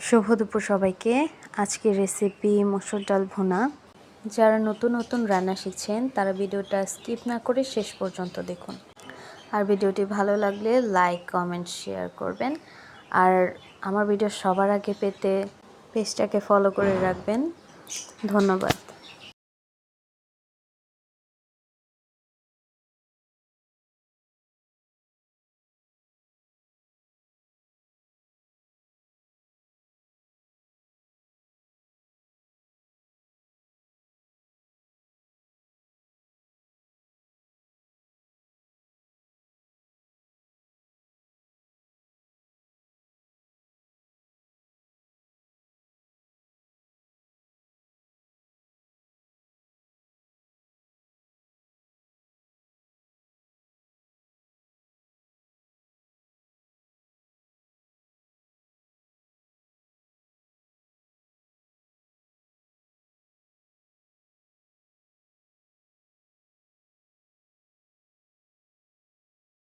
শুভ দুপুর সবাইকে। আজকের রেসিপি মসুর ডাল ভুনা। যারা নতুন নতুন রান্না শিখছেন তারা ভিডিওটা স্কিপ না করে শেষ পর্যন্ত দেখুন। আর ভিডিওটি ভালো লাগলে লাইক, কমেন্ট, শেয়ার করবেন। আর আমার ভিডিও সবার আগে পেতে পেজটাকে ফলো করে রাখবেন। ধন্যবাদ।